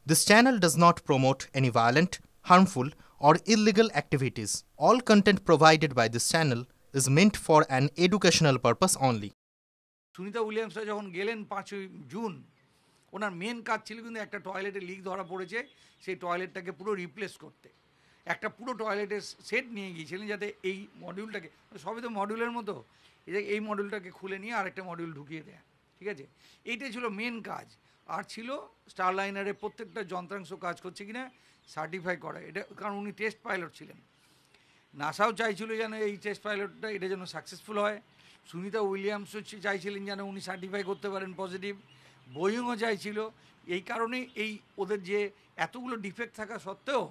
This channel does not promote any violent, harmful, or illegal activities. All content provided by this channel is meant for an educational purpose only. Sunita উইলিয়ামসরা যখন গেলেন 5ই June, ওনার main কাজ ছিল কিন্তু একটা টয়লেটে leak ধরা পড়েছে, সেই টয়লেটটাকে পুরো রিপ্লেস করতে। একটা পুরো টয়লেটের সেট নিয়ে গিয়েছিলেন যাতে এই মডিউলটাকে, সবই তো মডিউলের মতো, এই মডিউলটাকে খুলে নিয়ে আরেকটা মডিউল ঢুকিয়ে দেয়। ঠিক আছে, এইটাই ছিল মেন কাজ। আর ছিল স্টারলাইনারের প্রত্যেকটা যন্ত্রাংশ কাজ করছে কিনা সার্টিফাই করা, এটা কারণ উনি টেস্ট পাইলট ছিলেন। নাসাও চাইছিল যেন এই টেস্ট পাইলটটা এটা যেন সাকসেসফুল হয়। সুনিতা উইলিয়ামসও চাইছিলেন যেন উনি সার্টিফাই করতে পারেন পজিটিভ। বোয়িংও চাইছিল। এই কারণেই এই ওদের যে এতগুলো ডিফেক্ট থাকা সত্ত্বেও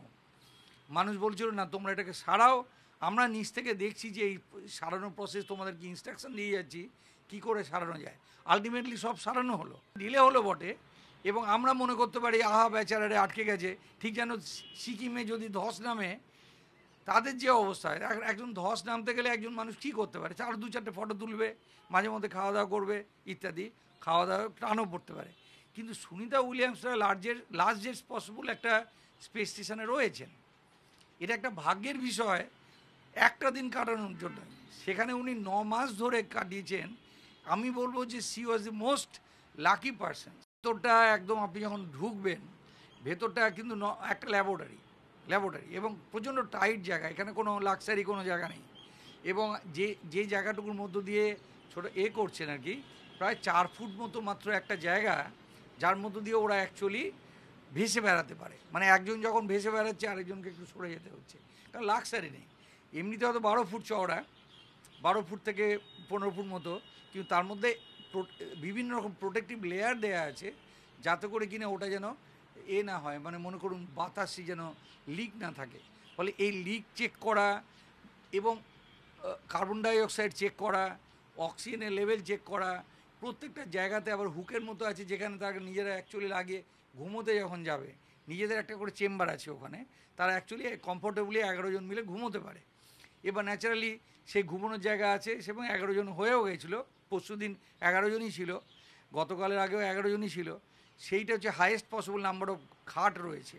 মানুষ বলছিল না তোমরা এটাকে সারাও, আমরা নিচ থেকে দেখছি যে এই সারানোর প্রসেস তোমাদেরকে ইনস্ট্রাকশন দিয়ে যাচ্ছি কী করে সারানো যায়। আলটিমেটলি সব সারানো হলো, ডিলে হলো বটে, এবং আমরা মনে করতে পারি আহা বেচারারে আটকে গেছে। ঠিক যেন সিকিমে যদি ধস নামে তাদের যে অবস্থা, একজন ধস নামতে গেলে একজন মানুষ কী করতে পারে, তার 2-4টে ফটো তুলবে, মাঝে মধ্যে খাওয়া দাওয়া করবে ইত্যাদি, খাওয়া দাওয়া টানও পড়তে পারে। কিন্তু সুনিতা উইলিয়ামসরা লার্জেস্ট পসিবল একটা স্পেস স্টেশনে রয়েছেন। এটা একটা ভাগ্যের বিষয় একটা দিন কাটানোর জন্য। সেখানে উনি 9 মাস ধরে কাটিয়েছেন। আমি বলবো যে C was the most lucky person. ভেতরটা একদম আপনি যখন ঢুকবেন, ভেতরটা কিন্তু একটা ল্যাবরেটরি এবং প্রচণ্ড টাইট জায়গা, এখানে কোনো লাক্সারি কোনো জায়গা নেই। এবং যে জায়গাটুকুর মধ্য দিয়ে ছোটো করছেন আর কি, প্রায় 4 ফুট মতো মাত্র একটা জায়গা, যার মধ্য দিয়ে ওরা অ্যাকচুয়ালি ভেসে বেড়াতে পারে। মানে একজন যখন ভেসে বেড়াচ্ছে আরেকজনকে একটু সরে যেতে হচ্ছে, কারণ লাক্সারি নেই। এমনিতে হয়তো 12 ফুট চওড়া, 12 ফুট থেকে 15 ফুট মতো, কিন্তু তার মধ্যে বিভিন্ন রকম প্রোটেক্টিভ লেয়ার দেওয়া আছে যাতে করে কিনা ওটা যেন না হয়, মানে মনে করুন বাতাসে যেন লিক না থাকে। ফলে এই লিক চেক করা এবং কার্বন ডাইঅক্সাইড চেক করা, অক্সিজেনের লেভেল চেক করা, প্রত্যেকটা জায়গাতে আবার হুকের মতো আছে যেখানে তারা নিজেরা অ্যাকচুয়ালি লাগিয়ে ঘুমোতে যখন যাবে, নিজেদের একটা করে চেম্বার আছে ওখানে, তারা অ্যাকচুয়ালি কমফোর্টেবলি 11 জন মিলে ঘুমোতে পারে। এবার ন্যাচারালি সেই ঘুমানোর জায়গা আছে, এবং 11 জন হয়েও গেছিলো। পরশু দিন 11 জনই ছিল, গতকালের আগেও 11 জনই ছিল। সেইটা হচ্ছে হাইয়েস্ট পসিবল নাম্বার অফ খাট রয়েছে,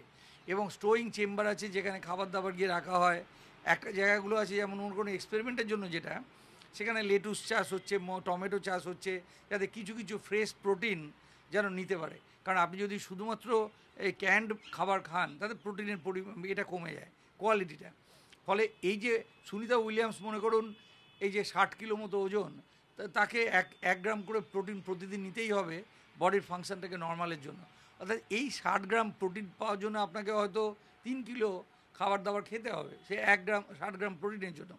এবং স্টোয়িং চেম্বার আছে যেখানে খাবার দাবার গিয়ে রাখা হয়। একটা জায়গাগুলো আছে যেমন কোনো এক্সপেরিমেন্টের জন্য, যেটা সেখানে লেটুস চাষ হচ্ছে, টমেটো চাষ হচ্ছে, যাতে কিছু কিছু ফ্রেশ প্রোটিন যেন নিতে পারে। কারণ আপনি যদি শুধুমাত্র এই ক্যান্ড খাবার খান তাতে প্রোটিনের এটা কমে যায়, কোয়ালিটিটা। ফলে এই যে সুনিতা উইলিয়ামস মনে করুন এই যে 60 কিলো মতো ওজন, তাকে 1 গ্রাম করে প্রোটিন প্রতিদিন নিতেই হবে বডির ফাংশনটাকে নর্মালের জন্য। অর্থাৎ এই 60 গ্রাম প্রোটিন পাওয়ার জন্য আপনাকে হয়তো 3 কিলো খাবার দাবার খেতে হবে, সে 1 গ্রাম 60 গ্রাম প্রোটিনের জন্য।